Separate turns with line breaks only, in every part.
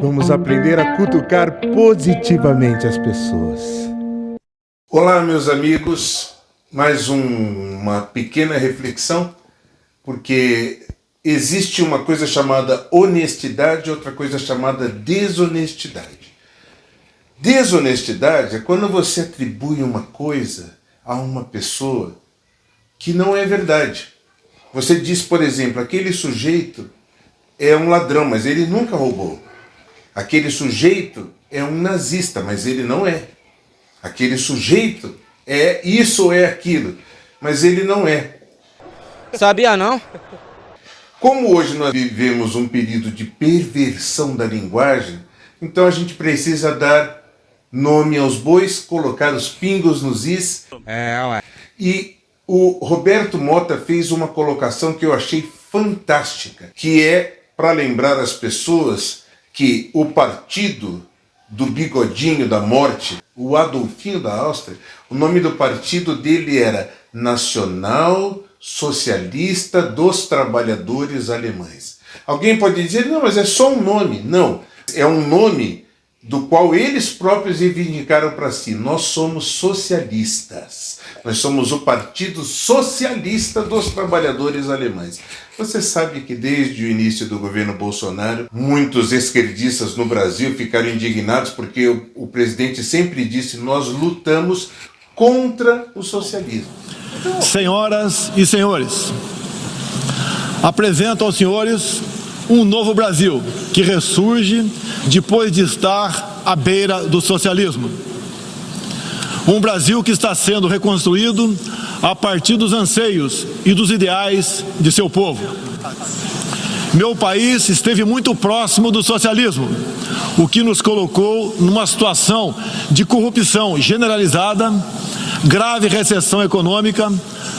Vamos aprender a cutucar positivamente as pessoas.
Olá, meus amigos. Mais uma pequena reflexão, porque existe uma coisa chamada honestidade e outra coisa chamada desonestidade. Desonestidade é quando você atribui uma coisa a uma pessoa que não é verdade. Você diz, por exemplo, aquele sujeito é um ladrão, mas ele nunca roubou. Aquele sujeito é um nazista, mas ele não é. Aquele sujeito é isso ou é aquilo, mas ele não é.
Sabia não?
Como hoje nós vivemos um período de perversão da linguagem, então a gente precisa dar nome aos bois, colocar os pingos nos is. E o Roberto Mota fez uma colocação que eu achei fantástica, que é para lembrar as pessoas que o partido do bigodinho da morte, o Adolfinho da Áustria, o nome do partido dele era Nacional Socialista dos Trabalhadores Alemães. Alguém pode dizer, não, mas é só um nome. Não, é um nome do qual eles próprios reivindicaram para si. Nós somos socialistas. Nós somos o Partido Socialista dos Trabalhadores Alemães. Você sabe que desde o início do governo Bolsonaro, muitos esquerdistas no Brasil ficaram indignados porque o presidente sempre disse: nós lutamos contra o socialismo.
Senhoras e senhores, apresento aos senhores um novo Brasil que ressurge depois de estar à beira do socialismo. Um Brasil que está sendo reconstruído a partir dos anseios e dos ideais de seu povo. Meu país esteve muito próximo do socialismo, o que nos colocou numa situação de corrupção generalizada, grave recessão econômica,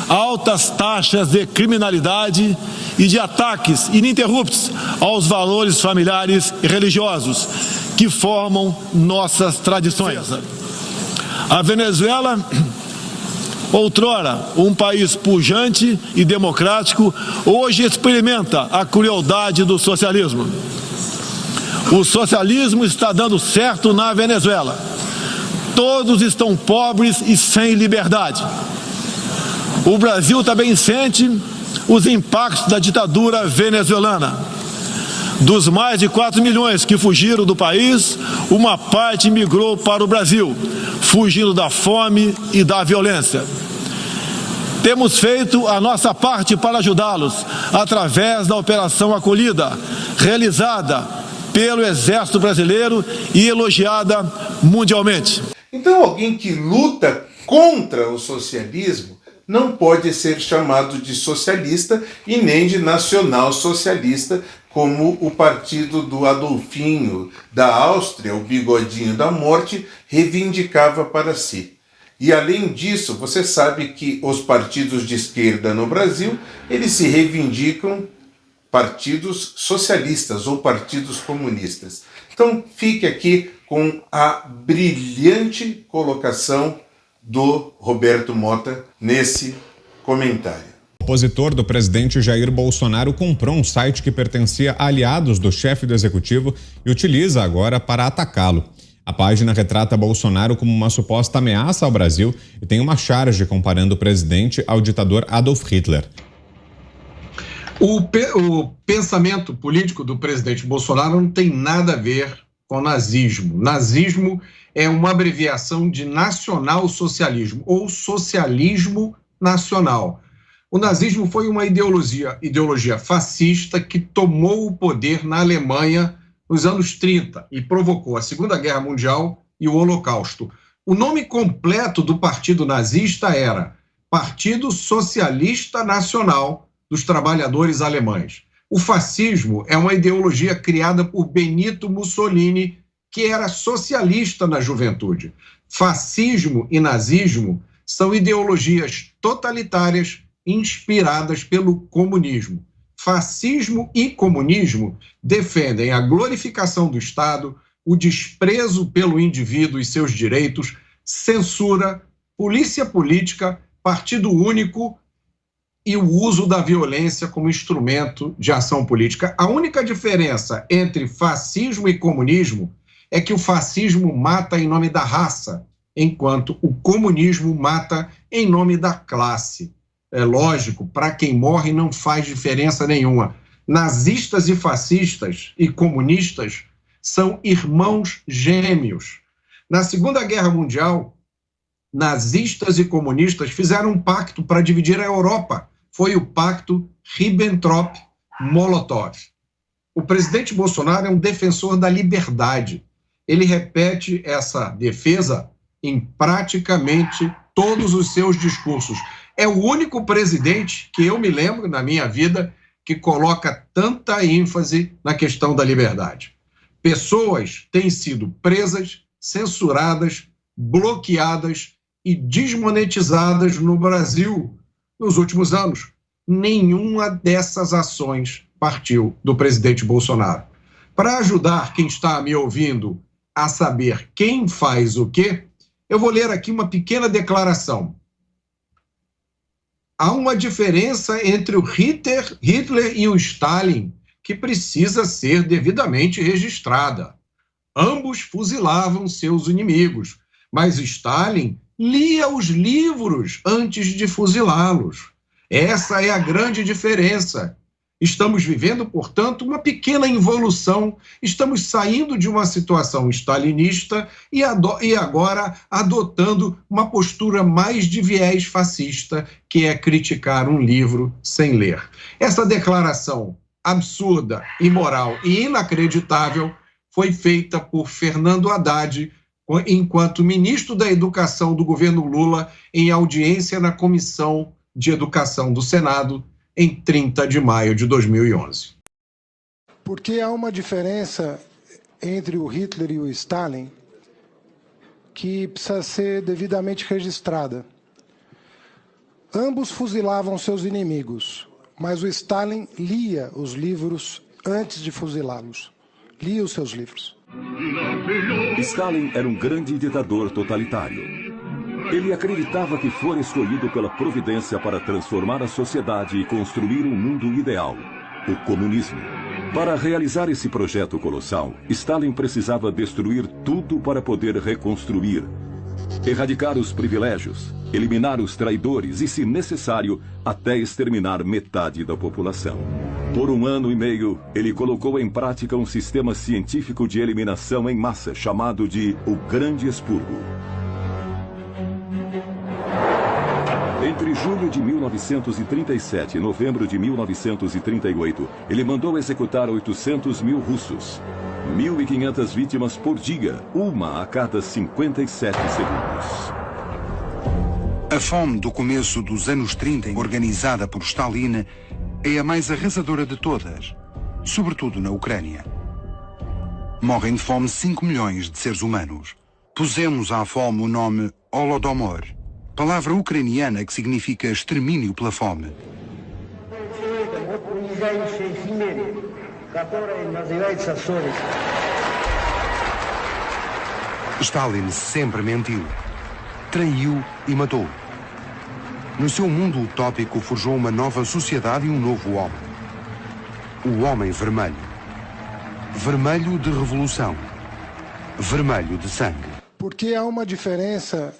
altas taxas de criminalidade e de ataques ininterruptos aos valores familiares e religiosos que formam nossas tradições. A Venezuela, outrora um país pujante e democrático, hoje experimenta a crueldade do socialismo. O socialismo está dando certo na Venezuela. Todos estão pobres e sem liberdade. O Brasil também sente os impactos da ditadura venezuelana. Dos mais de 4 milhões que fugiram do país, uma parte migrou para o Brasil, fugindo da fome e da violência. Temos feito a nossa parte para ajudá-los através da Operação Acolhida, realizada pelo Exército Brasileiro e elogiada mundialmente.
Então alguém que luta contra o socialismo não pode ser chamado de socialista e nem de nacional-socialista, como o partido do Adolfinho da Áustria, o bigodinho da morte, reivindicava para si. E além disso, você sabe que os partidos de esquerda no Brasil, eles se reivindicam partidos socialistas ou partidos comunistas. Então fique aqui com a brilhante colocação do Roberto Mota nesse comentário.
O opositor do presidente Jair Bolsonaro comprou um site que pertencia a aliados do chefe do executivo e utiliza agora para atacá-lo. A página retrata Bolsonaro como uma suposta ameaça ao Brasil e tem uma charge comparando o presidente ao ditador Adolf Hitler.
O pensamento político do presidente Bolsonaro não tem nada a ver com nazismo. Nazismo é uma abreviação de nacional-socialismo ou socialismo nacional. O nazismo foi uma ideologia fascista que tomou o poder na Alemanha nos anos 30 e provocou a Segunda Guerra Mundial e o Holocausto. O nome completo do partido nazista era Partido Socialista Nacional dos Trabalhadores Alemães. O fascismo é uma ideologia criada por Benito Mussolini, que era socialista na juventude. Fascismo e nazismo são ideologias totalitárias inspiradas pelo comunismo. Fascismo e comunismo defendem a glorificação do Estado, o desprezo pelo indivíduo e seus direitos, censura, polícia política, partido único e o uso da violência como instrumento de ação política. A única diferença entre fascismo e comunismo é que o fascismo mata em nome da raça, enquanto o comunismo mata em nome da classe. É lógico, para quem morre não faz diferença nenhuma. Nazistas e fascistas e comunistas são irmãos gêmeos. Na Segunda Guerra Mundial, nazistas e comunistas fizeram um pacto para dividir a Europa. Foi o pacto Ribbentrop-Molotov. O presidente Bolsonaro é um defensor da liberdade. Ele repete essa defesa em praticamente todos os seus discursos. É o único presidente que eu me lembro na minha vida que coloca tanta ênfase na questão da liberdade. Pessoas têm sido presas, censuradas, bloqueadas e desmonetizadas no Brasil nos últimos anos. Nenhuma dessas ações partiu do presidente Bolsonaro. Para ajudar quem está me ouvindo a saber quem faz o quê, eu vou ler aqui uma pequena declaração. Há uma diferença entre o Hitler e o Stalin que precisa ser devidamente registrada. Ambos fuzilavam seus inimigos, mas Stalin lia os livros antes de fuzilá-los. Essa é a grande diferença. Estamos vivendo, portanto, uma pequena involução. Estamos saindo de uma situação stalinista e agora adotando uma postura mais de viés fascista, que é criticar um livro sem ler. Essa declaração absurda, imoral e inacreditável foi feita por Fernando Haddad, enquanto ministro da Educação do governo Lula, em audiência na Comissão de Educação do Senado, em 30 de maio de 2011.
Porque há uma diferença entre o Hitler e o Stalin que precisa ser devidamente registrada. Ambos fuzilavam seus inimigos, mas o Stalin lia os livros antes de fuzilá-los. Lia os seus livros.
Stalin era um grande ditador totalitário. Ele acreditava que fora escolhido pela providência para transformar a sociedade e construir um mundo ideal, o comunismo. Para realizar esse projeto colossal, Stalin precisava destruir tudo para poder reconstruir. Erradicar os privilégios, eliminar os traidores e, se necessário, até exterminar metade da população. Por 1 ano e meio, ele colocou em prática um sistema científico de eliminação em massa chamado de o Grande Expurgo. Entre julho de 1937 e novembro de 1938, ele mandou executar 800 mil russos. 1.500 vítimas por dia, uma a cada 57 segundos.
A fome do começo dos anos 30, organizada por Stalin, é a mais arrasadora de todas, sobretudo na Ucrânia. Morrem de fome 5 milhões de seres humanos. Pusemos à fome o nome Holodomor, palavra ucraniana que significa extermínio pela fome. Stalin sempre mentiu, traiu e matou. No seu mundo utópico forjou uma nova sociedade e um novo homem. O homem vermelho. Vermelho de revolução. Vermelho de sangue.
Porque há uma diferença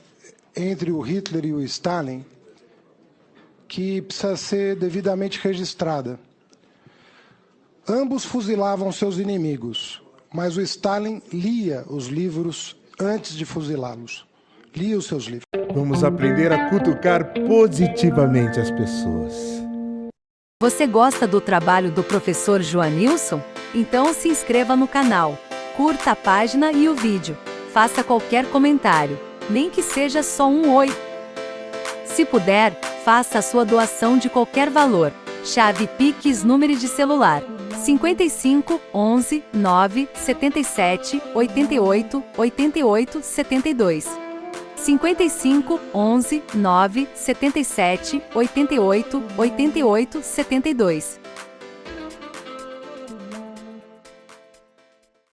entre o Hitler e o Stalin que precisa ser devidamente registrada. Ambos fuzilavam seus inimigos, mas o Stalin lia os livros antes de fuzilá-los. Lia os seus livros.
Vamos aprender a cutucar positivamente as pessoas.
Você gosta do trabalho do professor Joanilson? Então se inscreva no canal, curta a página e o vídeo, faça qualquer comentário, nem que seja só um oi. Se puder, faça a sua doação de qualquer valor. Chave Pix, número de celular 55 11 9 77 88 88 72. 55 11 9 77 88 88 72.